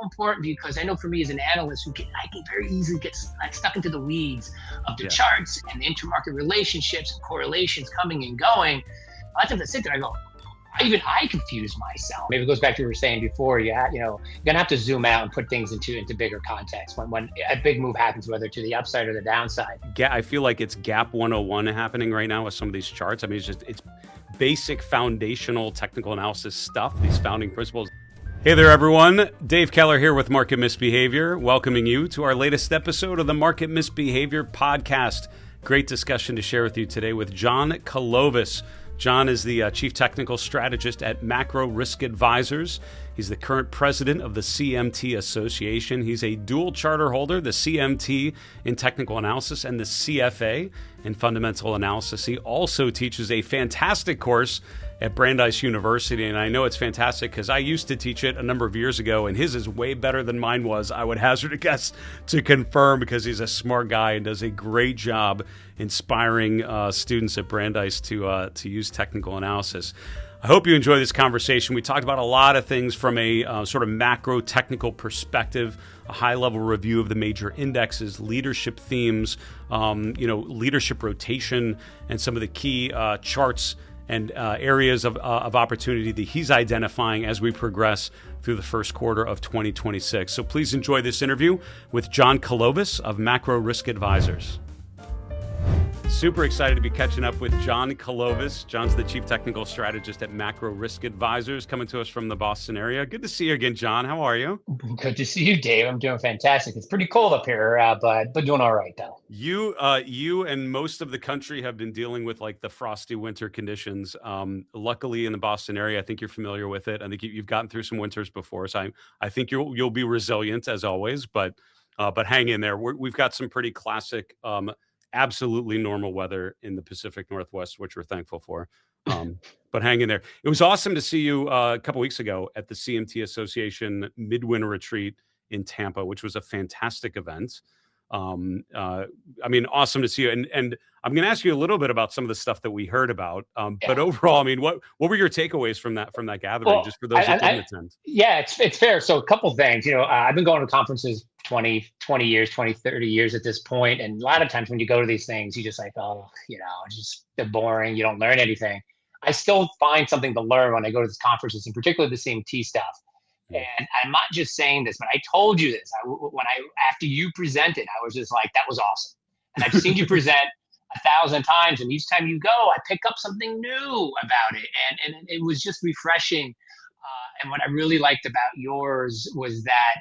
important because I know for me as an analyst, I can very easily get like stuck into the weeds of the Yeah. charts and the intermarket relationships and correlations coming and going. I have to sit there. I go, even I confuse myself. Maybe it goes back to what you were saying before. You're gonna have to zoom out and put things into bigger context when a big move happens, whether to the upside or the downside. I feel like it's Gap 101 happening right now with some of these charts. I mean, it's basic foundational technical analysis stuff, these founding principles. Hey there, everyone. Dave Keller here with Market Misbehavior, welcoming you to our latest episode of the Market Misbehavior podcast. Great discussion to share with you today with John Kolovos. John is the Chief Technical Strategist at Macro Risk Advisors. He's the current president of the CMT Association. He's a dual charter holder, the CMT in Technical Analysis and the CFA in Fundamental Analysis. He also teaches a fantastic course at Brandeis University, and I know it's fantastic because I used to teach it a number of years ago, and his is way better than mine was. I would hazard a guess to confirm because he's a smart guy and does a great job inspiring students at Brandeis to use technical analysis. I hope you enjoy this conversation. We talked about a lot of things from a sort of macro technical perspective, a high-level review of the major indexes, leadership themes, leadership rotation, and some of the key charts and areas of opportunity that he's identifying as we progress through the first quarter of 2026. So please enjoy this interview with John Kolovos of Macro Risk Advisors. Super excited to be catching up with John Kolovos. John's the Chief Technical Strategist at Macro Risk Advisors, coming to us from the Boston area. Good to see you again, John. How are you? Good to see you, Dave. I'm doing fantastic. It's pretty cold up here, but doing all right, though. You and most of the country have been dealing with like the frosty winter conditions. Luckily, in the Boston area, I think you're familiar with it. I think you've gotten through some winters before, so I think you'll be resilient as always. But hang in there. We've got some pretty classic, absolutely normal weather in the Pacific Northwest, which we're thankful for. But hang in there. It was awesome to see you a couple weeks ago at the CMT Association Midwinter Retreat in Tampa, which was a fantastic event. Awesome to see you. And I'm going to ask you a little bit about some of the stuff that we heard about. But overall, I mean, what were your takeaways from that gathering, Well, just for those that didn't attend? Yeah, it's fair. So a couple things, I've been going to conferences 20 years, 20, 30 years at this point. And a lot of times when you go to these things, you just like, just they're boring. You don't learn anything. I still find something to learn when I go to these conferences, in particular the CMT stuff. And I'm not just saying this, but I told you this. After you presented, I was just like, that was awesome. And I've seen you present 1,000 times, and each time you go, I pick up something new about it, and it was just refreshing. And what I really liked about yours was that,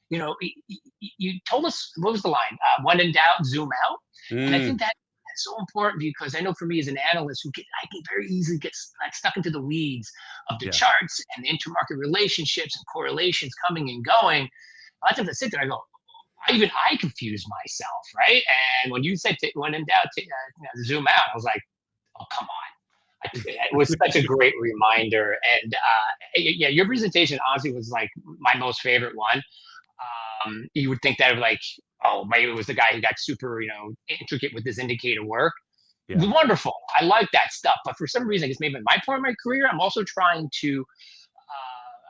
you told us, what was the line? When in doubt, zoom out. And I think that's so important because I know for me as an analyst, I can very easily get like stuck into the weeds of the charts and the intermarket relationships and correlations coming and going. I have to sit there. I go, even I confuse myself, right? And when you said when in doubt, zoom out, I was like, oh, come on. It was such a great reminder. And your presentation honestly was like my most favorite one. You would think that like, oh, maybe it was the guy who got super, intricate with this indicator work. Yeah. Wonderful. I like that stuff. But for some reason, I guess maybe at my point in my career, I'm also trying to,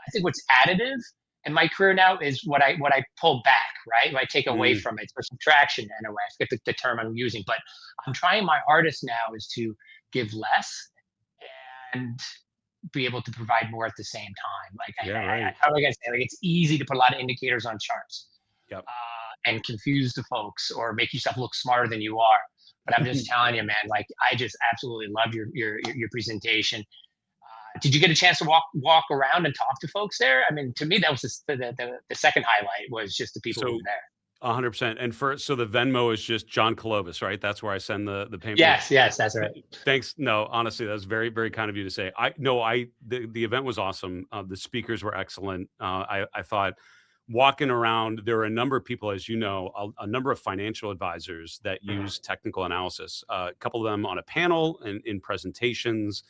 I think what's additive in my career now is what I pull back, right? What I take away from it, for subtraction in a way. I forget the term I'm using, but I'm trying my hardest now is to give less and be able to provide more at the same time. Like, how am I going to say? Like, it's easy to put a lot of indicators on charts. Yep. And confuse the folks or make yourself look smarter than you are. But I'm just telling you, man, like I just absolutely loved your presentation. Did you get a chance to walk around and talk to folks there? I mean, to me, that was the second highlight was just the people who were there. 100%. And so the Venmo is just John Kolovos, right? That's where I send the payment. Yes, that's right. Thanks. No, honestly, that's very, very kind of you to say. The event was awesome. The speakers were excellent. I thought walking around, there are a number of people, as you know, a number of financial advisors that use technical analysis. A couple of them on a panel and in presentations,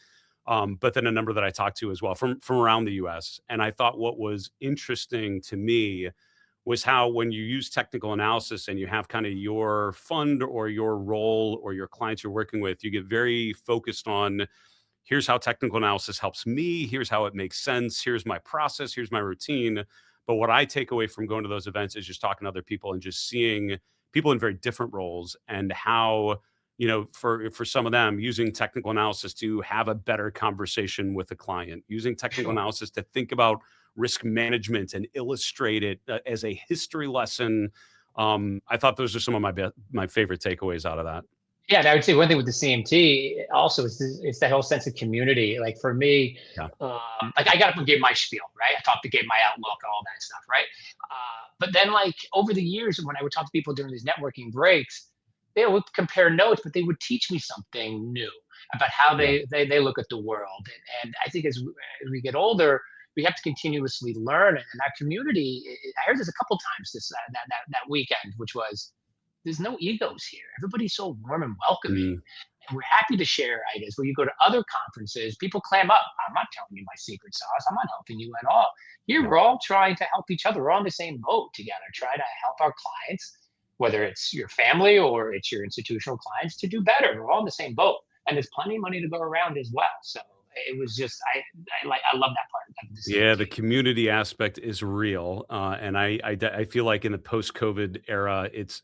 but then a number that I talked to as well from around the U.S. And I thought what was interesting to me was how when you use technical analysis and you have kind of your fund or your role or your clients you're working with, you get very focused on, here's how technical analysis helps me, here's how it makes sense, here's my process, here's my routine. But what I take away from going to those events is just talking to other people and just seeing people in very different roles, and how, for some of them, using technical analysis to have a better conversation with a client, using technical analysis to think about risk management and illustrate it as a history lesson. I thought those are some of my favorite takeaways out of that. Yeah, and I would say one thing with the CMT also is it's that whole sense of community. Like for me, Yeah. like I got up and gave my spiel, right? I talked to gave my outlook, all that stuff, right? But then like over the years, when I would talk to people during these networking breaks, they would compare notes, but they would teach me something new about how they look at the world. And I think as we get older, we have to continuously learn. And that community, I heard this a couple times that weekend, which was, there's no egos here. Everybody's so warm and welcoming. And we're happy to share ideas. When you go to other conferences, people clam up. I'm not telling you my secret sauce. I'm not helping you at all. Here, we're all trying to help each other. We're all in the same boat together. Try to help our clients, whether it's your family or it's your institutional clients, to do better. We're all in the same boat. And there's plenty of money to go around as well. So it was just, I love that part of the Yeah, the community aspect is real, and I feel like in the post-COVID era, it's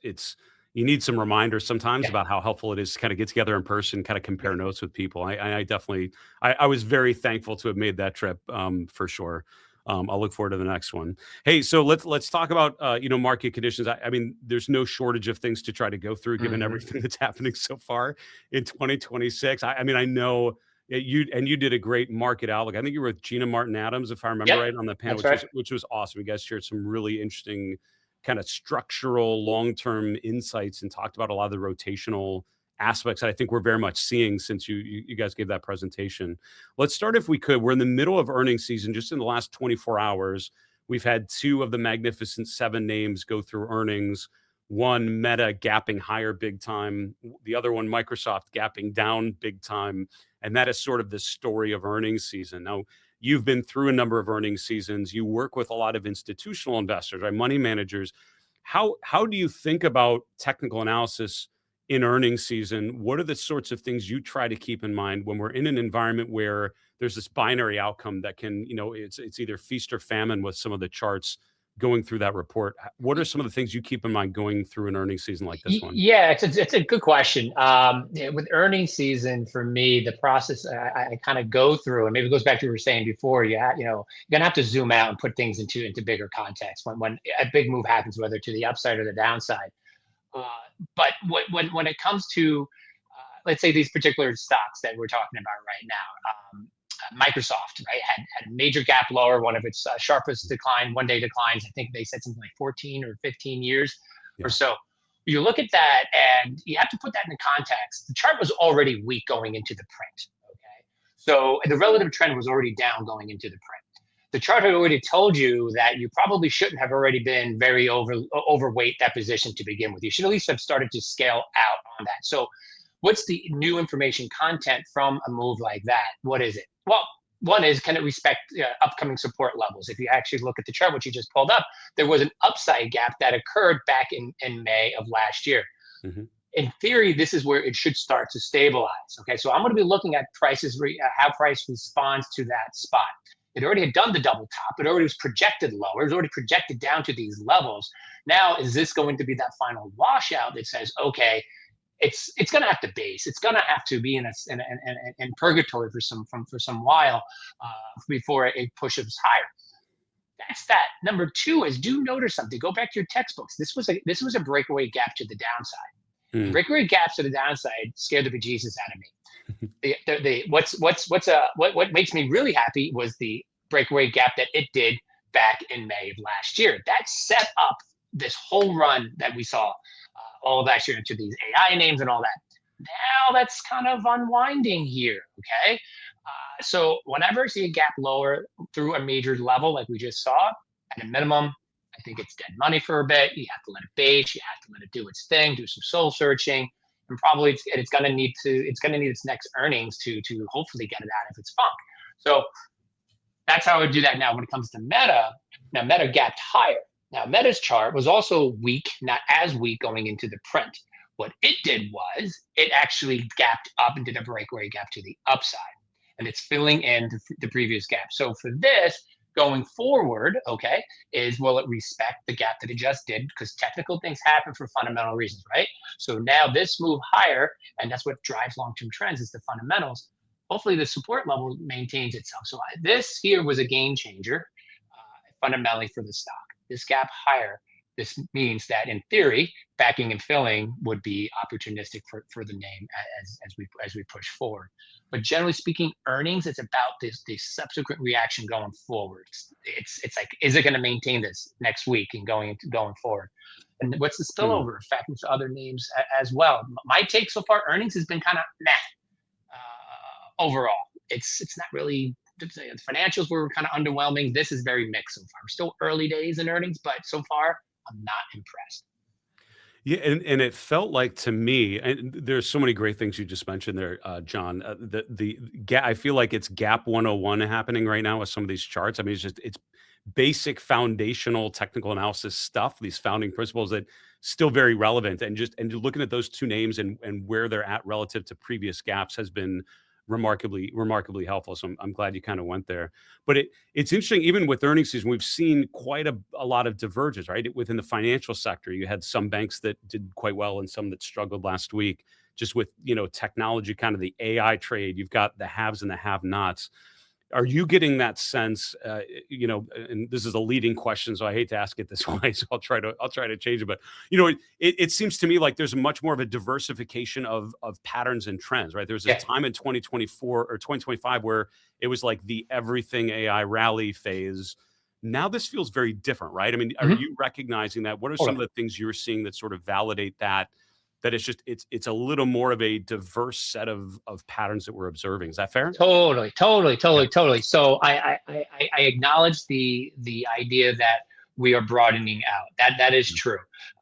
you need some reminders sometimes about how helpful it is to kind of get together in person, kind of compare notes with people. I definitely I was very thankful to have made that trip, for sure. I'll look forward to the next one. Hey, so let's talk about market conditions. I mean, there's no shortage of things to try to go through given everything that's happening so far in 2026. I mean, I know. You did a great market outlook. I think you were with Gina Martin Adams, if I remember right, on the panel, which was awesome. You guys shared some really interesting kind of structural long-term insights and talked about a lot of the rotational aspects that I think we're very much seeing since you guys gave that presentation. Let's start, if we could. We're in the middle of earnings season. Just in the last 24 hours, we've had two of the Magnificent Seven names go through earnings. One, Meta gapping higher big time. The other one, Microsoft, gapping down big time. And that is sort of the story of earnings season. Now, you've been through a number of earnings seasons. You work with a lot of institutional investors, right? Money managers. How do you think about technical analysis in earnings season? What are the sorts of things you try to keep in mind when we're in an environment where there's this binary outcome that can, it's either feast or famine with some of the charts going through that report? What are some of the things you keep in mind going through an earnings season like this one? Yeah, it's a good question. With earnings season, for me, the process I kind of go through, and maybe it goes back to what you were saying before, you're gonna have to zoom out and put things into bigger context when a big move happens, whether to the upside or the downside. But when it comes to, let's say, these particular stocks that we're talking about right now, Microsoft, right, had a major gap lower, one of its sharpest one-day declines. I think they said something like 14 or 15 years or so. You look at that and you have to put that in context. The chart was already weak going into the print. Okay, so the relative trend was already down going into the print. The chart had already told you that you probably shouldn't have already been very overweight that position to begin with. You should at least have started to scale out on that. So what's the new information content from a move like that? What is it? Well, one is, can it respect upcoming support levels? If you actually look at the chart, which you just pulled up, there was an upside gap that occurred back in May of last year. In theory, this is where it should start to stabilize. Okay, so I'm going to be looking at prices, how price responds to that spot. It already had done the double top. It already was projected lower. It was already projected down to these levels. Now, is this going to be that final washout that says, okay, it's going to have to base. It's going to have to be in purgatory for some while before it pushes higher. That's that. Number two is, do notice something. Go back to your textbooks. This was a breakaway gap to the downside. Breakaway gaps to the downside scared the bejesus out of me. What makes me really happy was the breakaway gap that it did back in May of last year. That set up this whole run that we saw all of last year into these AI names and all that. Now that's kind of unwinding here, okay? So whenever I see a gap lower through a major level like we just saw, at a minimum, I think it's dead money for a bit. You have to let it base. You have to let it do its thing, do some soul searching, and probably it's going to need its next earnings to hopefully get it out of its funk. So that's how I would do that. Now, when it comes to Meta, Meta gapped higher. Now, Meta's chart was also weak, not as weak going into the print. What it did was it actually gapped up and did a breakaway gap to the upside, and it's filling in the previous gap. So for this, Going forward, okay, is will it respect the gap that it just did? Because technical things happen for fundamental reasons, right? So now this move higher, and that's what drives long-term trends is the fundamentals. Hopefully the support level maintains itself. So this here was a game changer fundamentally for the stock. This gap higher, this means that in theory, backing and filling would be opportunistic for the name as we push forward. But generally speaking, earnings, it's about this subsequent reaction going forward. It's like, is it going to maintain this next week and going forward? And what's the spillover effect into other names as well? My take so far, earnings has been kind of meh overall. It's not really. The financials were kind of underwhelming. This is very mixed so far. We're still early days in earnings, but so far I'm not impressed. Yeah, and it felt like to me, and there's so many great things you just mentioned there, John. I feel like it's Gap 101 happening right now with some of these charts. I mean, it's basic foundational technical analysis stuff. These founding principles that still very relevant, and looking at those two names and where they're at relative to previous gaps has been remarkably helpful. So I'm glad you kind of went there. But it's interesting, even with earnings season, we've seen quite a lot of divergence, right? Within the financial sector, you had some banks that did quite well and some that struggled last week. Just with, technology, kind of the AI trade, you've got the haves and the have-nots. Are you getting that sense, and this is a leading question, so I hate to ask it this way, so I'll try to change it. But, it seems to me like there's much more of a diversification of patterns and trends, right? There was a time in 2024 or 2025 where it was like the everything AI rally phase. Now this feels very different, right? I mean, are you recognizing that? What are some of the things you're seeing that sort of validate that it's a little more of a diverse set of patterns that we're observing? Is that fair? Totally. So I acknowledge the idea that we are broadening out. That is true.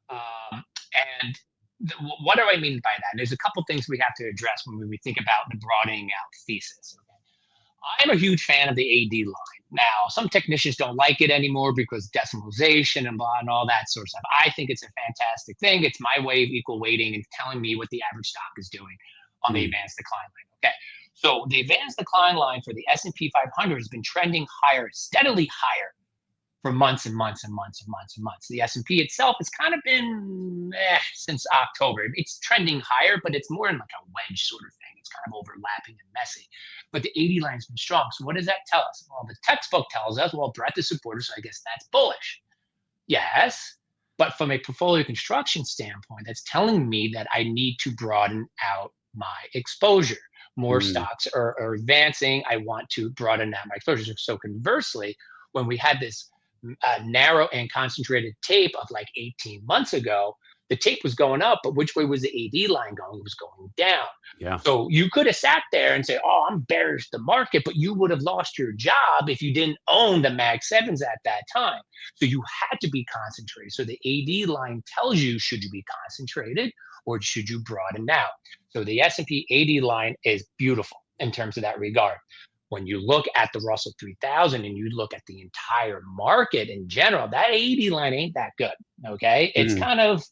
And what do I mean by that? There's a couple things we have to address when we think about the broadening out thesis. I'm a huge fan of the AD line. Now, some technicians don't like it anymore because decimalization and blah and all that sort of stuff. I think it's a fantastic thing. It's my way of equal weighting and telling me what the average stock is doing on the advanced decline line. Okay, so the advanced decline line for the S&P 500 has been trending higher, steadily higher, for months and months and months and months and months. The S&P itself has kind of been since October. It's trending higher, but it's more in like a wedge sort of thing. It's kind of overlapping and messy. But the 80 line's been strong. So what does that tell us? Well, the textbook tells us, well, breadth of supporters, so I guess that's bullish. Yes, but from a portfolio construction standpoint, that's telling me that I need to broaden out my exposure. More stocks are advancing. I want to broaden out my exposure. So conversely, when we had this narrow and concentrated tape of like 18 months ago, the tape was going up, but which way was the AD line going? It was going down. Yeah. So you could have sat there and say, oh, I'm bearish the market, but you would have lost your job if you didn't own the Mag 7s at that time. So you had to be concentrated. So the AD line tells you, should you be concentrated or should you broaden out? So the S&P AD line is beautiful in terms of that regard. When you look at the Russell 3000 and you look at the entire market in general, that 80 line ain't that good, okay? It's kind of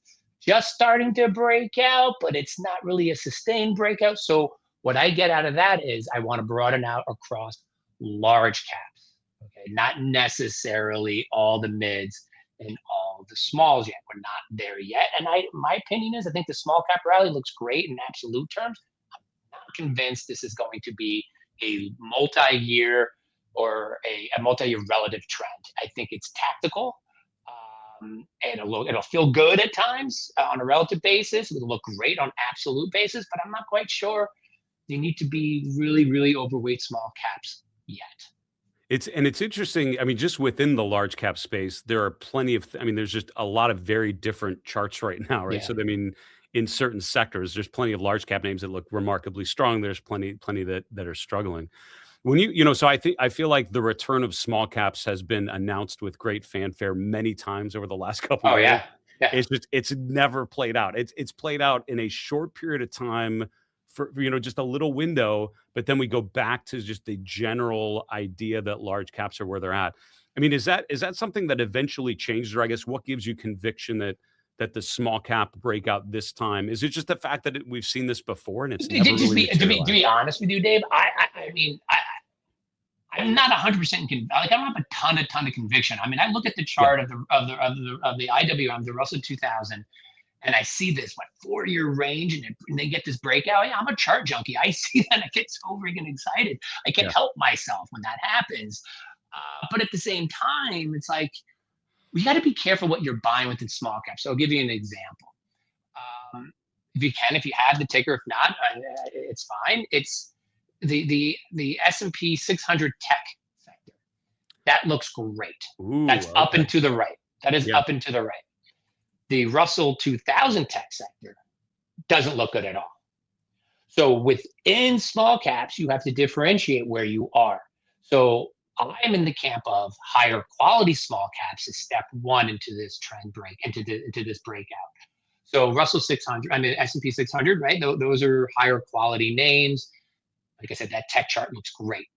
just starting to break out, but it's not really a sustained breakout. So what I get out of that is I want to broaden out across large caps, okay? Not necessarily all the mids and all the smalls yet. We're not there yet. And my opinion is I think the small cap rally looks great in absolute terms. I'm not convinced this is going to be a multi-year or a multi-year relative trend. I think it's tactical. And it'll feel good at times on a relative basis. It'll look great on absolute basis, but I'm not quite sure you need to be really, really overweight small caps yet. It's interesting. I mean, just within the large cap space, there are plenty of, there's just a lot of very different charts right now, right? Yeah. So, in certain sectors, there's plenty of large cap names that look remarkably strong. There's plenty that are struggling. When so I feel like the return of small caps has been announced with great fanfare many times over the last couple of years. Yeah. It's never played out. It's played out in a short period of time for just a little window, but then we go back to just the general idea that large caps are where they're at. I mean, is that something that eventually changes, or I guess what gives you conviction that the small cap breakout this time? Is it just the fact that we've seen this before and it's never really materialized? To be honest with you, Dave, I'm not 100% like I don't have a ton of conviction. I mean, I look at the Yeah. chart of the IWM, the Russell 2000, and I see this 4-year range, and they get this breakout. Yeah, I'm a chart junkie. I see that, I get so freaking excited. I can't Yeah. help myself when that happens. But at the same time, it's like we got to be careful what you're buying within small caps. So I'll give you an example. If you can, if you have the ticker, if not, it's fine. It's the S&P 600 tech sector. That looks great. Ooh, That's up okay. and to the right. That is Yeah. up and to the right. The Russell 2000 tech sector doesn't look good at all. So within small caps, you have to differentiate where you are. So I'm in the camp of higher quality small caps is step one into this trend break, into this breakout. So Russell 600, I mean S&P 600, right? Those are higher quality names. Like I said, that tech chart looks great.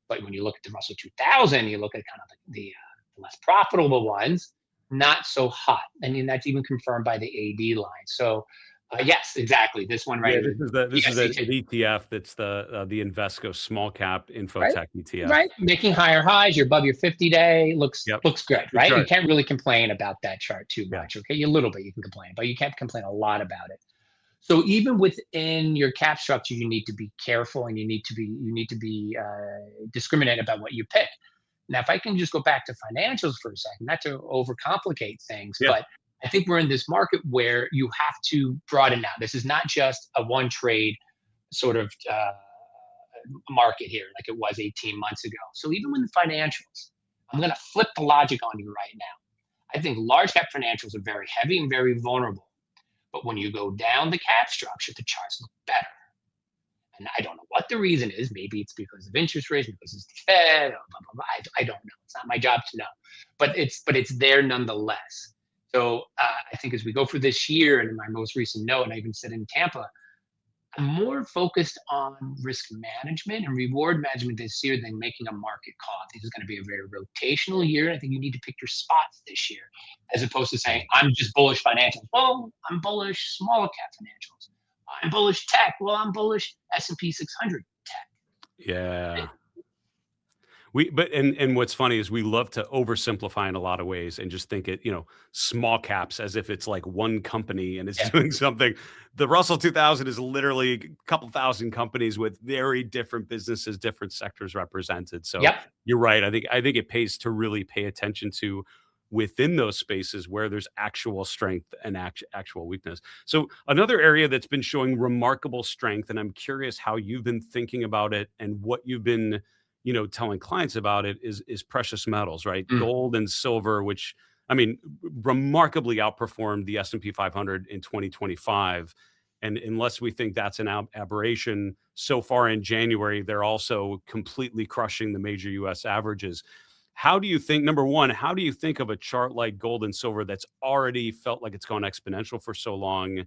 But when you look at the Russell 2000, you look at kind of the less profitable ones, not so hot. I mean, that's even confirmed by the AD line. So yes, exactly. This one right Yeah, here, this is an PSC2, ETF that's the Invesco small cap right? infotech ETF. Right, making higher highs. You're above your 50-day. Looks Yep. good, Good right? You chart. can't really complain about that chart too Yeah. much. Okay, a little bit you can complain, but you can't complain a lot about it. So even within your cap structure, you need to be careful, and you need to be discriminate about what you pick. Now, if I can just go back to financials for a second, not to overcomplicate things, Yeah. but I think we're in this market where you have to broaden out. This is not just a one trade sort of market here like it was 18 months ago. So even with the financials, I'm going to flip the logic on you right now. I think large cap financials are very heavy and very vulnerable. But when you go down the cap structure, the charts look better. And I don't know what the reason is. Maybe it's because of interest rates, because it's the Fed, blah, blah, blah. I don't know. It's not my job to know. But it's there nonetheless. So I think as we go for this year, and in my most recent note, and I even said in Tampa, I'm more focused on risk management and reward management this year than making a market call. I think it's going to be a very rotational year. I think you need to pick your spots this year, as opposed to saying, I'm just bullish financials. Well, I'm bullish smaller cap financials. I'm bullish tech. Well, I'm bullish S&P 600 tech. Yeah. And what's funny is we love to oversimplify in a lot of ways and just think it, small caps as if it's like one company and it's Yeah. doing something. The Russell 2000 is literally a couple thousand companies with very different businesses, different sectors represented. So Yep. you're right. I think it pays to really pay attention to within those spaces where there's actual strength and actual weakness. So another area that's been showing remarkable strength, and I'm curious how you've been thinking about it and what you've been telling clients about it is precious metals, right? Mm. Gold and silver, which I mean, remarkably outperformed the S&P 500 in 2025. And unless we think that's an aberration, so far in January, they're also completely crushing the major US averages. How do you think, number one, how do you think of a chart like gold and silver that's already felt like it's gone exponential for so long?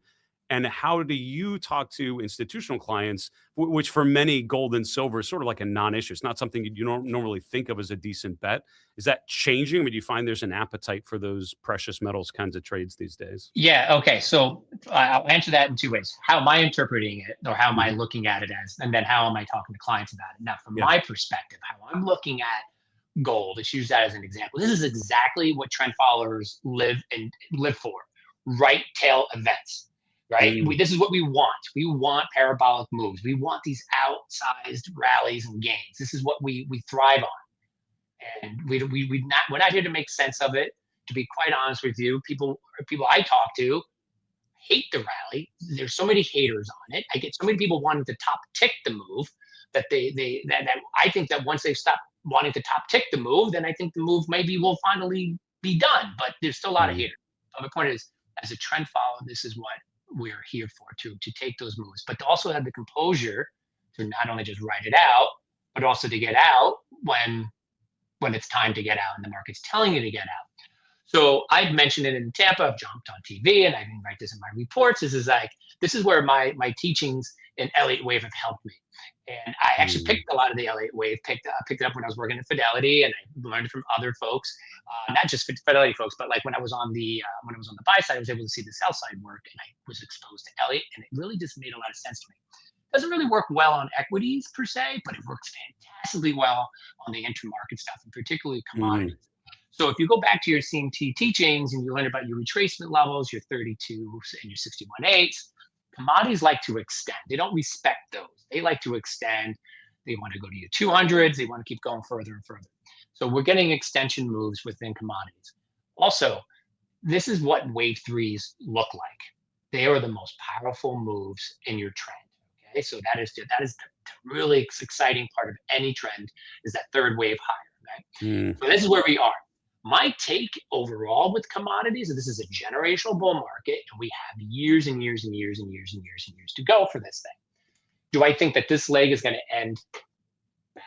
And how do you talk to institutional clients, which for many gold and silver is sort of like a non-issue? It's not something you don't normally think of as a decent bet. Is that changing? I mean, do you find there's an appetite for those precious metals kinds of trades these days? Yeah. Okay. So I'll answer that in two ways. How am I interpreting it, or how am I Mhm. looking at it as, and then how am I talking to clients about it? Now, from Yeah. my perspective, how I'm looking at gold, let's use that as an example. This is exactly what trend followers live for: right tail events. Right? Mm. This is what we want. We want parabolic moves. We want these outsized rallies and gains. This is what we thrive on. And we're not here to make sense of it. To be quite honest with you, people I talk to hate the rally. There's so many haters on it. I get so many people wanting to top tick the move that that I think that once they stop wanting to top tick the move, then I think the move maybe will finally be done. But there's still a lot of Mm. haters. But my point is, as a trend follower, this is what we're here for, to take those moves, but to also have the composure to not only just write it out, but also to get out when it's time to get out and the market's telling you to get out. So I've mentioned it in Tampa. I've jumped on TV, and I can write this in my reports. This is where my teachings in Elliott Wave have helped me. And I actually Mm. picked a lot of the Elliott Wave, picked it up when I was working at Fidelity, and I learned it from other folks, not just Fidelity folks, but like when I was on the buy side, I was able to see the sell side work, and I was exposed to Elliott, and it really just made a lot of sense to me. Doesn't really work well on equities per se, but it works fantastically well on the intermarket stuff, and particularly commodities. So if you go back to your CMT teachings and you learn about your retracement levels, your 32 and your 61/8, commodities like to extend. They don't respect those. They like to extend. They want to go to your 200s. They want to keep going further and further. So we're getting extension moves within commodities. Also, this is what wave threes look like. They are the most powerful moves in your trend. Okay, so that is the really exciting part of any trend, is that third wave higher. Okay, so this is where we are. My take overall with commodities, and this is a generational bull market, and we have years and years and years and years and years and years to go for this thing. Do I think that this leg is going to end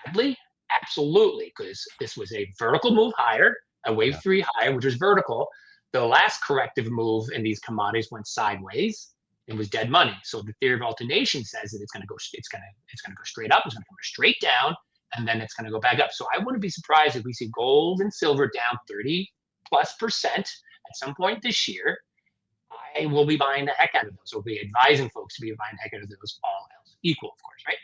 badly? Absolutely, because this was a vertical move higher, a wave three higher, which was vertical. The last corrective move in these commodities went sideways and was dead money. So the theory of alternation says that it's going to go straight up, it's going to come straight down, and then it's going to go back up. So I wouldn't be surprised if we see gold and silver down 30+% at some point this year. I will be buying the heck out of those. We'll be advising folks to be buying the heck out of those, all else equal, of course, right?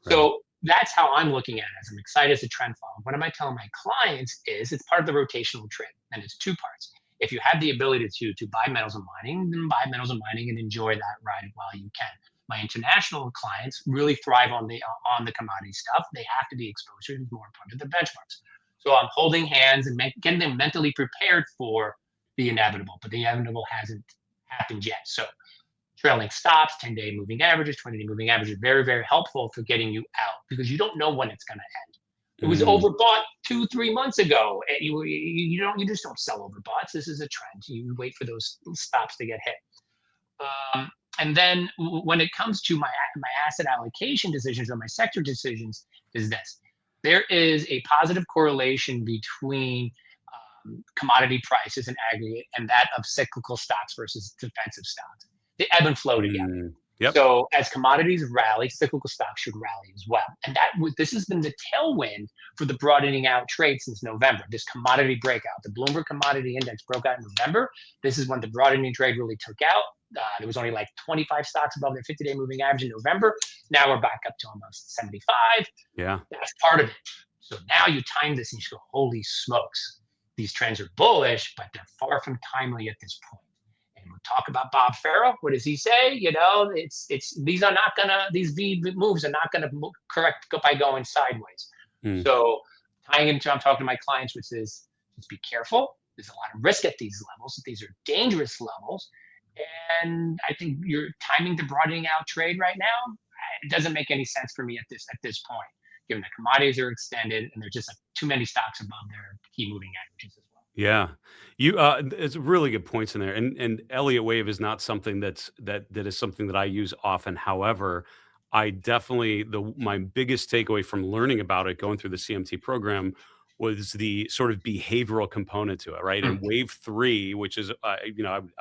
So that's how I'm looking at it. As I'm excited as a trend follower. What am I telling my clients is it's part of the rotational trend, and it's two parts. If you have the ability to buy metals and mining, then buy metals and mining and enjoy that ride while you can. My international clients really thrive on the commodity stuff. They have to be exposed to more important than the benchmarks. So I'm holding hands and getting them mentally prepared for the inevitable, but the inevitable hasn't happened yet. So trailing stops, 10-day moving averages, 20-day moving averages, very, very helpful for getting you out, because you don't know when it's going to end. It was overbought 2-3 months ago. You just don't sell overboughts. This is a trend. You wait for those stops to get hit. And then when it comes to my asset allocation decisions or my sector decisions, is this: there is a positive correlation between commodity prices in aggregate and that of cyclical stocks versus defensive stocks. They ebb and flow together. So as commodities rally, cyclical stocks should rally as well. And this has been the tailwind for the broadening out trade since November, this commodity breakout. The Bloomberg Commodity Index broke out in November. This is when the broadening trade really took out. There was only like 25 stocks above their 50-day moving average in November. Now we're back up to almost 75. That's part of it. So now you time this and you go, holy smokes. These trends are bullish, but they're far from timely at this point. And we'll talk about Bob Farrell. What does he say? These V moves are not gonna correct by going sideways. So tying into, I'm talking to my clients, which is just be careful. There's a lot of risk at these levels. These are dangerous levels. And I think you're timing the broadening out trade right now. It doesn't make any sense for me at this point, given that commodities are extended and there's just like too many stocks above their key moving averages as well. Yeah, it's really good points in there. And Elliott Wave is not something that is something that I use often. However, I definitely my biggest takeaway from learning about it, going through the CMT program, was the sort of behavioral component to it, right? And wave three, which is, I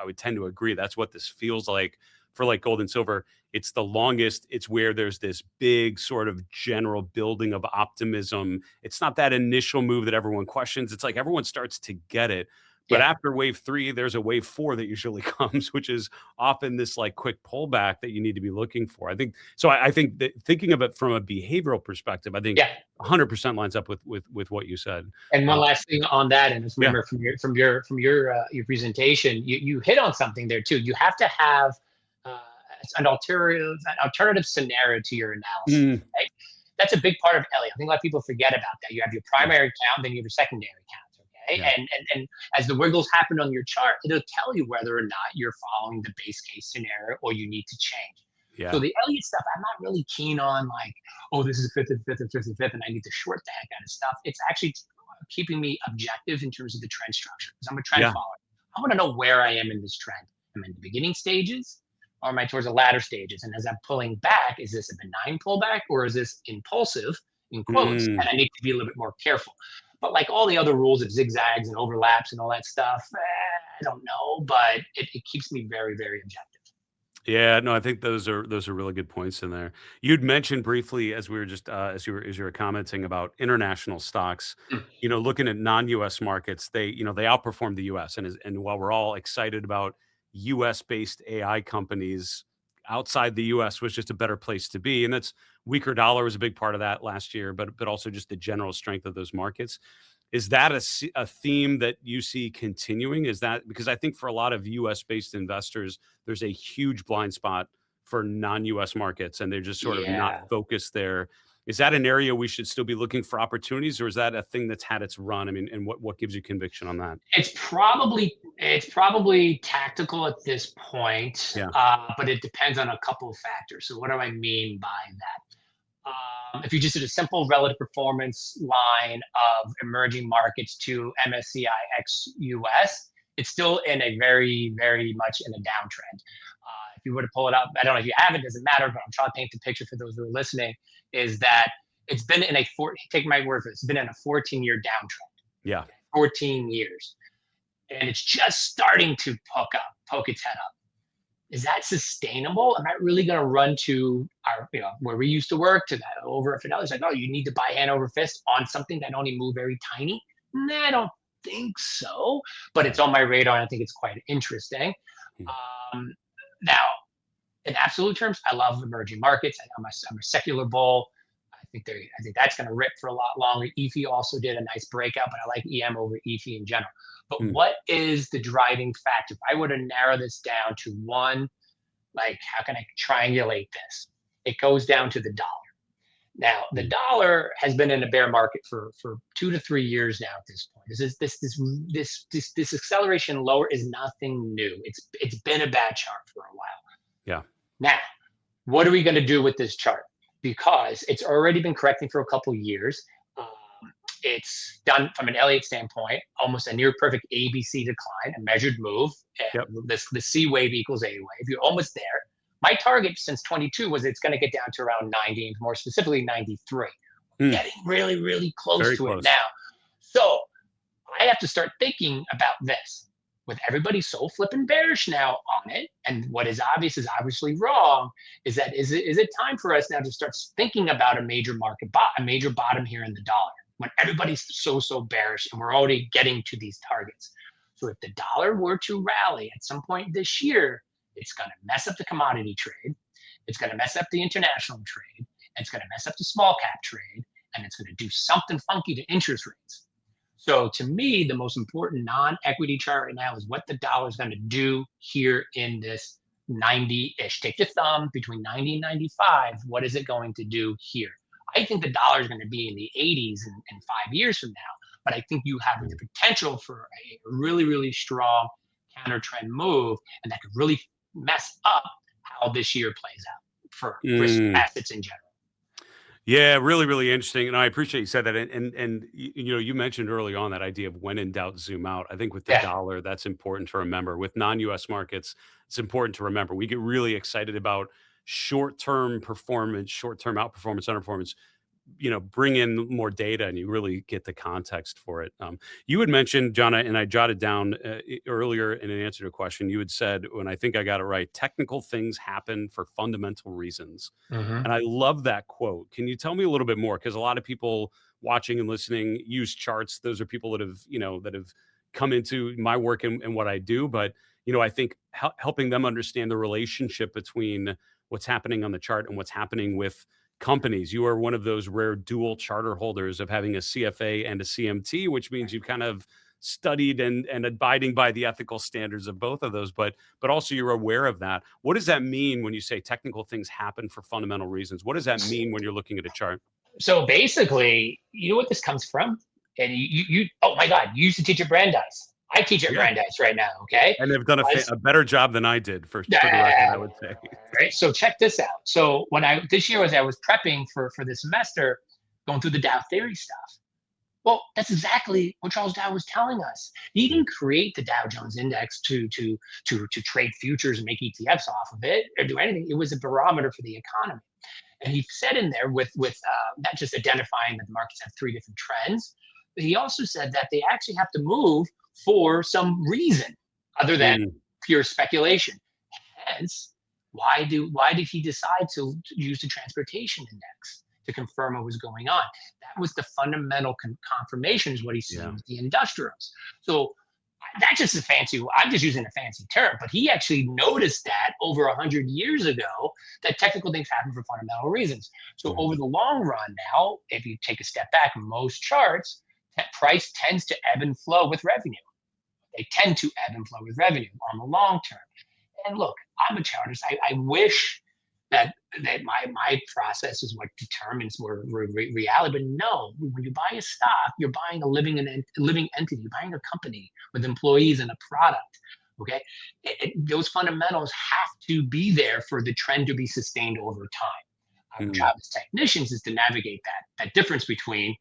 would tend to agree, that's what this feels like for like gold and silver. It's the longest. It's where there's this big sort of general building of optimism. It's not that initial move that everyone questions. It's like everyone starts to get it. But after wave three, there's a wave four that usually comes, which is often this like quick pullback that you need to be looking for. I think so. I think that thinking of it from a behavioral perspective, I think 100% lines up with what you said. And one last thing on that, and remember from your presentation, you hit on something there too. You have to have an alternative scenario to your analysis. Right? That's a big part of Elliott. I think a lot of people forget about that. You have your primary account, then you have your secondary account. And as the wiggles happen on your chart, it'll tell you whether or not you're following the base case scenario or you need to change. So the Elliott stuff, I'm not really keen on like, oh, this is fifth and fifth and fifth and fifth, and I need to short the heck out of stuff. It's actually keeping me objective in terms of the trend structure, because I'm a trend follower. I want to know where I am in this trend. Am I in the beginning stages, or am I towards the latter stages? And as I'm pulling back, is this a benign pullback or is this impulsive, in quotes? And I need to be a little bit more careful. But like all the other rules of zigzags and overlaps and all that stuff, I don't know, but it keeps me very, very objective. Yeah, no, I think those are really good points in there. You'd mentioned briefly as we were just as you were commenting about international stocks, looking at non-US markets, they outperformed the US, and while we're all excited about US based AI companies, outside the US was just a better place to be. And that's weaker dollar was a big part of that last year, but also just the general strength of those markets. Is that a theme that you see continuing? Is that because I think for a lot of US based investors, there's a huge blind spot for non-US markets and they're just sort of not Yeah. focused there. Is that an area we should still be looking for opportunities, or is that a thing that's had its run? I mean, and what gives you conviction on that? It's probably tactical at this point, Yeah. but it depends on a couple of factors. So what do I mean by that? If you just did a simple relative performance line of emerging markets to MSCI ex US, it's still in a very, very much in a downtrend. If you were to pull it up, I don't know if you have it, doesn't matter, but I'm trying to paint the picture for those who are listening, is that it's been in a take my word for it, it's been in a 14-year downtrend, Yeah. 14 years. And it's just starting to poke its head up. Is that sustainable? Am I really going to run to our, where we used to work to that over at Fidelity? It's like, no, you need to buy hand over fist on something that only move very tiny. Nah, I don't think so, but it's on my radar, and I think it's quite interesting. Hmm. Now, in absolute terms, I love emerging markets. I'm a secular bull. I think that's going to rip for a lot longer. EFI also did a nice breakout, but I like EM over EFI in general. But Hmm. what is the driving factor? If I were to narrow this down to one, like how can I triangulate this? It goes down to the dollar. Now, the dollar has been in a bear market for 2 to 3 years now at this point. This acceleration lower is nothing new. It's been a bad chart for a while. Yeah. Now, what are we going to do with this chart? Because it's already been correcting for a couple of years. It's done from an Elliott standpoint, almost a near perfect ABC decline, a measured move. Yep. The C wave equals A wave. You're almost there. My target since 22 was it's going to get down to around 90, more specifically 93. Getting really, really close Very to close. it now. So I have to start thinking about this. With everybody so flipping bearish now on it, and what is obvious is obviously wrong, is it time for us now to start thinking about a major bottom here in the dollar when everybody's so bearish and we're already getting to these targets. So if the dollar were to rally at some point this year, it's going to mess up the commodity trade, it's going to mess up the international trade, and it's going to mess up the small cap trade, and it's going to do something funky to interest rates. So to me, the most important non-equity chart right now is what the dollar is going to do here in this 90-ish. Take your thumb between 90 and 95. What is it going to do here? I think the dollar is going to be in the 80s in 5 years from now. But I think you have the potential for a really, really strong counter trend move, and that could really mess up how this year plays out for risk assets in general. Yeah, really, really interesting. And I appreciate you said that. And you mentioned early on that idea of when in doubt, zoom out. I think with the dollar, that's important to remember. With non-US markets, it's important to remember. We get really excited about short-term performance, short-term outperformance, underperformance. Bring in more data and you really get the context for it. You had mentioned, John, and I jotted down earlier in an answer to a question, you had said, when I think I got it right, technical things happen for fundamental reasons. Mm-hmm. And I love that quote. Can you tell me a little bit more? Because a lot of people watching and listening use charts. Those are people that have come into my work and what I do. But, I think helping them understand the relationship between what's happening on the chart and what's happening with companies. You are one of those rare dual charter holders of having a CFA and a CMT, which means you've kind of studied and abiding by the ethical standards of both of those, but also you're aware of that. What does that mean when you say technical things happen for fundamental reasons? What does that mean when you're looking at a chart? So basically, you know what this comes from? And you oh my God, you used to teach at Brandeis. I teach at Brandeis right now, okay? And they've done a better job than I did for the record, I would say. Right. So check this out. So this year as I was prepping for this semester, going through the Dow Theory stuff. Well, that's exactly what Charles Dow was telling us. He didn't create the Dow Jones Index to trade futures and make ETFs off of it or do anything. It was a barometer for the economy. And he said in there with not just identifying that the markets have 3 different trends, but he also said that they actually have to move for some reason other than pure speculation. Hence, why did he decide to use the transportation index to confirm what was going on? That was the fundamental confirmation, is what he said with the industrials. So That's just a fancy, I'm just using a fancy term, but he actually noticed that over 100 years ago, that technical things happen for fundamental reasons. So over the long run now, if you take a step back, most charts, price tends to ebb and flow with revenue. They tend to ebb and flow with revenue on the long term. And look, I'm a chartist. I wish that my process is what determines reality. But no, when you buy a stock, you're buying a living entity. You're buying a company with employees and a product. Okay, those fundamentals have to be there for the trend to be sustained over time. Our job as technicians is to navigate that difference between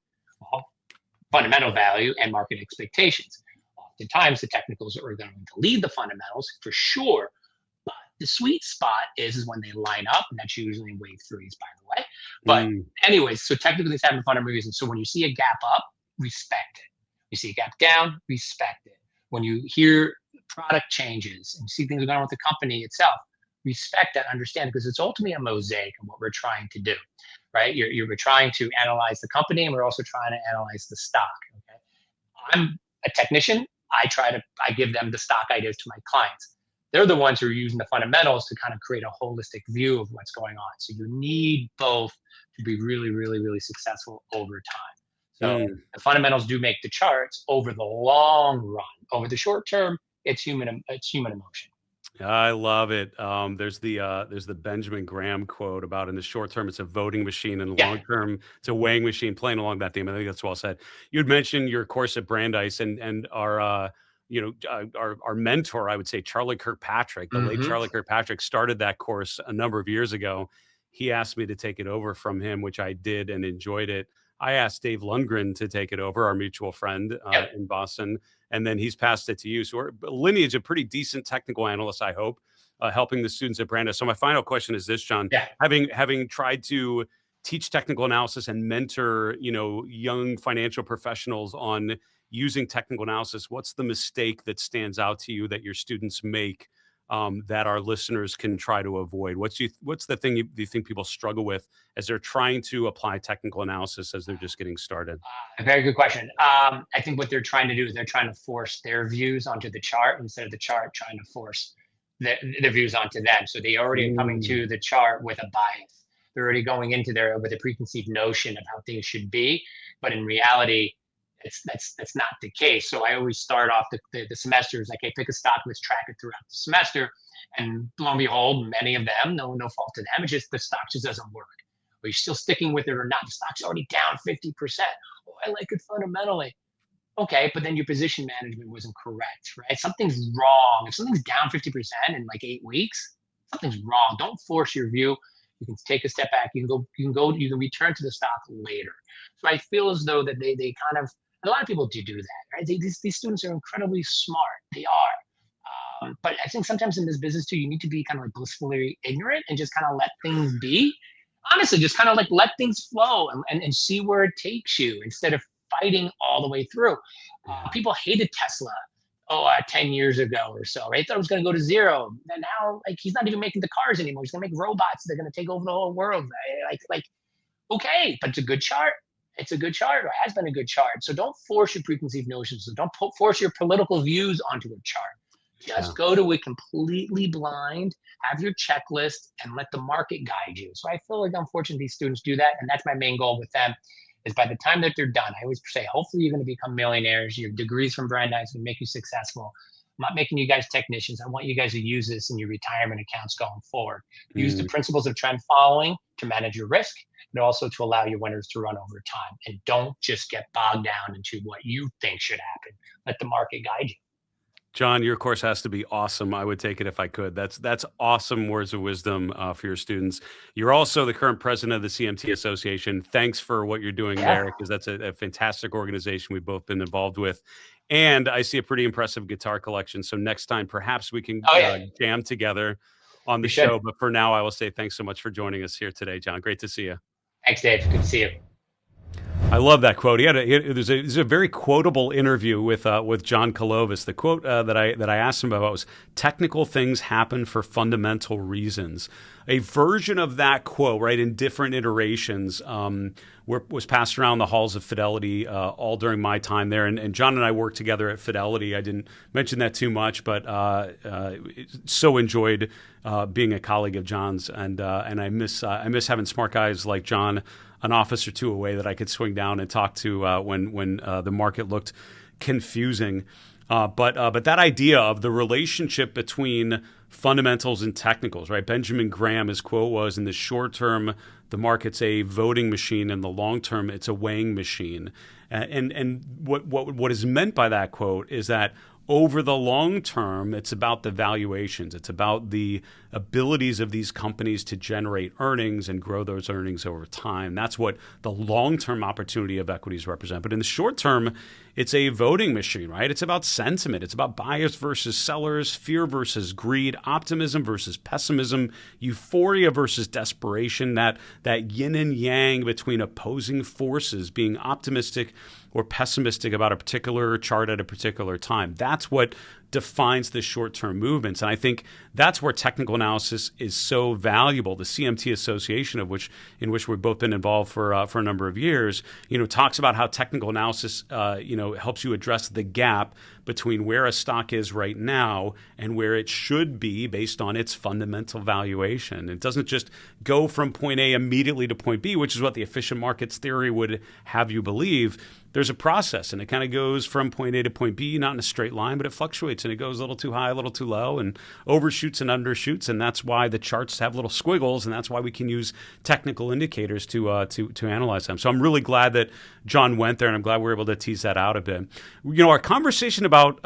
fundamental value and market expectations. Oftentimes, the technicals are going to lead the fundamentals for sure. The sweet spot is when they line up, and that's usually in wave threes, by the way. But anyways, so technically it's having fundamental reasons. So when you see a gap up, respect it. You see a gap down, respect it. When you hear product changes and you see things going on with the company itself, respect that, understand, because it's ultimately a mosaic of what we're trying to do, right? We're trying to analyze the company, and we're also trying to analyze the stock. Okay, I'm a technician. I give them the stock ideas to my clients. They're the ones who are using the fundamentals to kind of create a holistic view of what's going on. So you need both to be really, really, really successful over time. So the fundamentals do make the charts over the long run. Over the short term, it's human emotion. I love it. There's the Benjamin Graham quote about in the short term it's a voting machine, and long term it's a weighing machine. Playing along that theme, I think that's well said. You had mentioned your course at Brandeis, and our our mentor, I would say, Charlie Kirkpatrick, the late Charlie Kirkpatrick, started that course a number of years ago. He asked me to take it over from him, which I did and enjoyed it. I asked Dave Lundgren to take it over, our mutual friend in Boston, and then he's passed it to you. So we're a lineage of pretty decent technical analysts, I hope, helping the students at Brandeis. So my final question is this, John. Having tried to teach technical analysis and mentor, young financial professionals on using technical analysis, what's the mistake that stands out to you that your students make that our listeners can try to avoid? What's the thing you think people struggle with as they're trying to apply technical analysis as they're just getting started? A very good question. I think what they're trying to do is they're trying to force their views onto the chart instead of the chart trying to force their views onto them. So they already are coming to the chart with a bias. They're already going into there with a preconceived notion of how things should be, but in reality, that's not the case. So I always start off the semesters like, hey, pick a stock, let's track it throughout the semester. And lo and behold, many of them, no fault to them, it's just the stock just doesn't work. Are you still sticking with it or not? The stock's already down 50%. Oh, I like it fundamentally. Okay, but then your position management wasn't correct, right? Something's wrong. If something's down 50% in like 8 weeks, something's wrong. Don't force your view. You can take a step back. You can return to the stock later. So I feel as though that they kind of, a lot of people do that, right? These students are incredibly smart. They are. But I think sometimes in this business too, you need to be kind of like blissfully ignorant and just kind of let things be. Honestly, just kind of like let things flow and see where it takes you instead of fighting all the way through. People hated Tesla 10 years ago or so, right? Thought it was going to go to zero. And now, like, he's not even making the cars anymore. He's going to make robots. They're going to take over the whole world. Like, okay, but it's a good chart. It's a good chart, or has been a good chart. So don't force your preconceived notions. So don't force your political views onto a chart. Just go to it completely blind, have your checklist, and let the market guide you. So I feel like, unfortunately, these students do that. And that's my main goal with them, is by the time that they're done, I always say, hopefully you're going to become millionaires. Your degrees from Brandeis will make you successful. I'm not making you guys technicians. I want you guys to use this in your retirement accounts going forward. Use the principles of trend following to manage your risk, and also to allow your winners to run over time. And don't just get bogged down into what you think should happen. Let the market guide you. John, your course has to be awesome. I would take it if I could. That's awesome words of wisdom for your students. You're also the current president of the CMT Association. Thanks for what you're doing there, because that's a fantastic organization we've both been involved with. And I see a pretty impressive guitar collection. So next time, perhaps we can jam together on the show. But for now, I will say thanks so much for joining us here today, John. Great to see you. Thanks, Dave. Good to see you. I love that quote. There's a very quotable interview with John Kolovos. The quote that I asked him about was, "Technical things happen for fundamental reasons." A version of that quote, right, in different iterations, was passed around the halls of Fidelity all during my time there. And John and I worked together at Fidelity. I didn't mention that too much, but so enjoyed being a colleague of John's, and I miss having smart guys like John an office or two away that I could swing down and talk to when the market looked confusing. But that idea of the relationship between fundamentals and technicals, right? Benjamin Graham, his quote was, in the short term, the market's a voting machine. In the long term, it's a weighing machine. And what is meant by that quote is that over the long term, it's about the valuations. It's about the abilities of these companies to generate earnings and grow those earnings over time. That's what the long-term opportunity of equities represent. But in the short term, it's a voting machine, right? It's about sentiment. It's about buyers versus sellers, fear versus greed, optimism versus pessimism, euphoria versus desperation, that yin and yang between opposing forces, being optimistic or pessimistic about a particular chart at a particular time. That's what defines the short-term movements. And I think that's where technical analysis is so valuable. The CMT Association, in which we've both been involved for a number of years, talks about how technical analysis, helps you address the gap between where a stock is right now and where it should be based on its fundamental valuation. It doesn't just go from point A immediately to point B, which is what the efficient markets theory would have you believe. There's a process, and it kind of goes from point A to point B, not in a straight line, but it fluctuates, and it goes a little too high, a little too low, and overshoots and undershoots, and that's why the charts have little squiggles, and that's why we can use technical indicators to analyze them. So I'm really glad that John went there, and I'm glad we were able to tease that out a bit. Our conversation about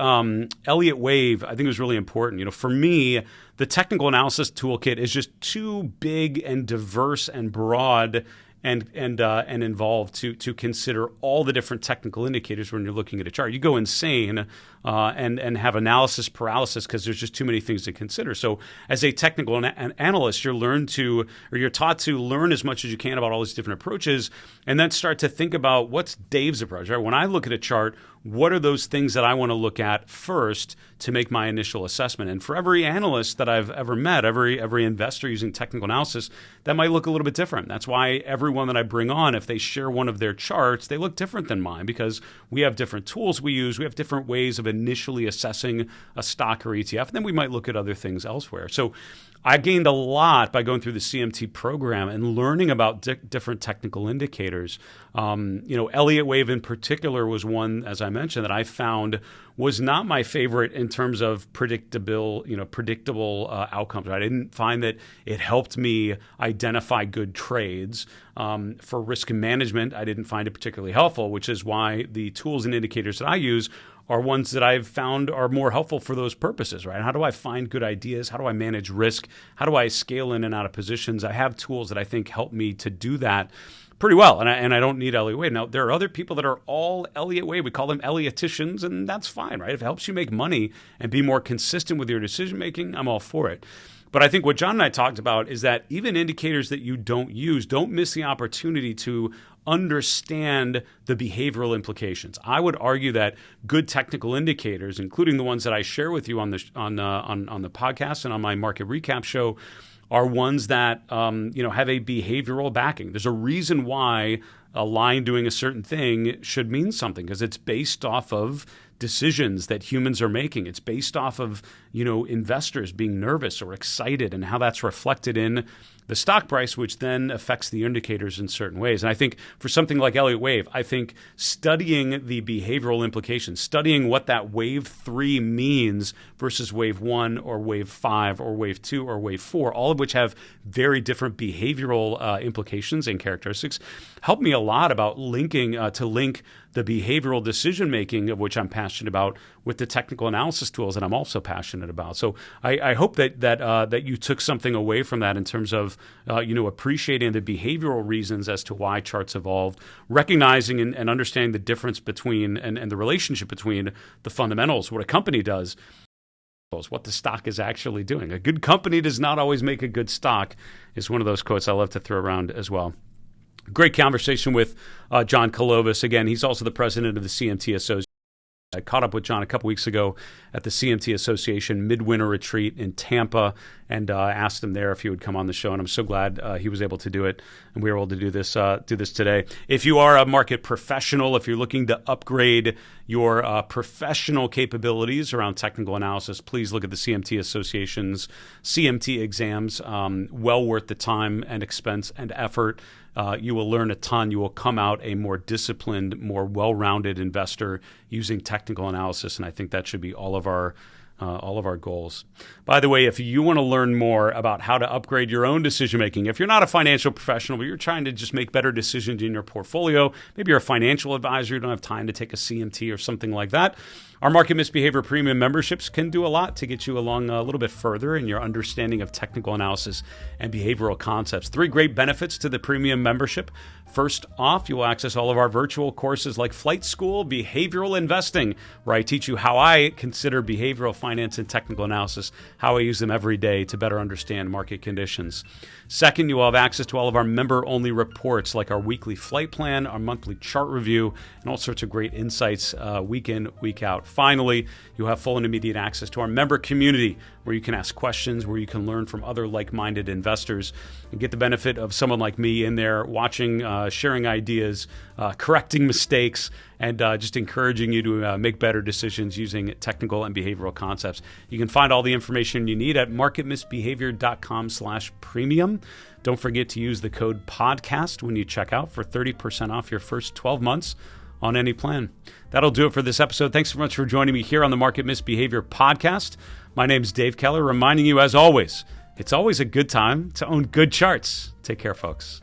Elliott Wave, I think, was really important. For me, the technical analysis toolkit is just too big and diverse and broad and involved to consider all the different technical indicators when you're looking at a chart. You go insane and have analysis paralysis because there's just too many things to consider. So as a technical analyst, you're taught to learn as much as you can about all these different approaches, and then start to think about what's Dave's approach. Right? When I look at a chart, what are those things that I want to look at first to make my initial assessment? And for every analyst that I've ever met, every investor using technical analysis, that might look a little bit different. That's why everyone that I bring on, if they share one of their charts, they look different than mine because we have different tools we use. We have different ways of initially assessing a stock or ETF. And then we might look at other things elsewhere. So I gained a lot by going through the CMT program and learning about different technical indicators. Elliott Wave in particular was one, as I mentioned, that I found was not my favorite in terms of predictable outcomes. I didn't find that it helped me identify good trades. For risk management, I didn't find it particularly helpful, which is why the tools and indicators that I use are ones that I've found are more helpful for those purposes, right? How do I find good ideas? How do I manage risk? How do I scale in and out of positions? I have tools that I think help me to do that pretty well, and I don't need Elliott Wave. Now, there are other people that are all Elliott Wave. We call them Ellioticians, and that's fine, right? If it helps you make money and be more consistent with your decision-making, I'm all for it. But I think what John and I talked about is that even indicators that you don't use, don't miss the opportunity to understand the behavioral implications. I would argue that good technical indicators, including the ones that I share with you on the podcast and on my market recap show, are ones that have a behavioral backing. There's a reason why a line doing a certain thing should mean something, because it's based off of decisions that humans are making. It's based off of investors being nervous or excited, and how that's reflected in the stock price, which then affects the indicators in certain ways. And I think for something like Elliott Wave, I think studying the behavioral implications, studying what that wave 3 means versus wave 1 or wave 5 or wave 2 or wave 4, all of which have very different behavioral implications and characteristics, helped me a lot about link the behavioral decision-making, of which I'm passionate about, with the technical analysis tools that I'm also passionate about. So I hope that you took something away from that in terms of appreciating the behavioral reasons as to why charts evolved, recognizing and understanding the difference between and the relationship between the fundamentals, what a company does, what the stock is actually doing. A good company does not always make a good stock, is one of those quotes I love to throw around as well. Great conversation with John Kolovos. Again, he's also the president of the CMT Association. I caught up with John a couple weeks ago at the CMT Association Midwinter Retreat in Tampa, and asked him there if he would come on the show. And I'm so glad he was able to do it, and we were able to do this today. If you are a market professional, if you're looking to upgrade your professional capabilities around technical analysis, please look at the CMT Association's CMT exams. Well worth the time and expense and effort. You will learn a ton. You will come out a more disciplined, more well-rounded investor using technical analysis, and I think that should be all of our goals. By the way, if you want to learn more about how to upgrade your own decision-making, if you're not a financial professional, but you're trying to just make better decisions in your portfolio, maybe you're a financial advisor, you don't have time to take a CMT or something like that, our Market Misbehavior Premium memberships can do a lot to get you along a little bit further in your understanding of technical analysis and behavioral concepts. 3 great benefits to the premium membership. First off, you will access all of our virtual courses like Flight School, Behavioral Investing, where I teach you how I consider behavioral finance and technical analysis, how I use them every day to better understand market conditions. Second, you will have access to all of our member-only reports like our weekly flight plan, our monthly chart review, and all sorts of great insights week in, week out. Finally, you'll have full and immediate access to our member community where you can ask questions, where you can learn from other like-minded investors and get the benefit of someone like me in there watching, sharing ideas, correcting mistakes, and just encouraging you to make better decisions using technical and behavioral concepts. You can find all the information you need at marketmisbehavior.com/premium. Don't forget to use the code podcast when you check out for 30% off your first 12 months on any plan. That'll do it for this episode. Thanks so much for joining me here on the Market Misbehavior podcast. My name's Dave Keller, reminding you, as always, it's always a good time to own good charts. Take care, folks.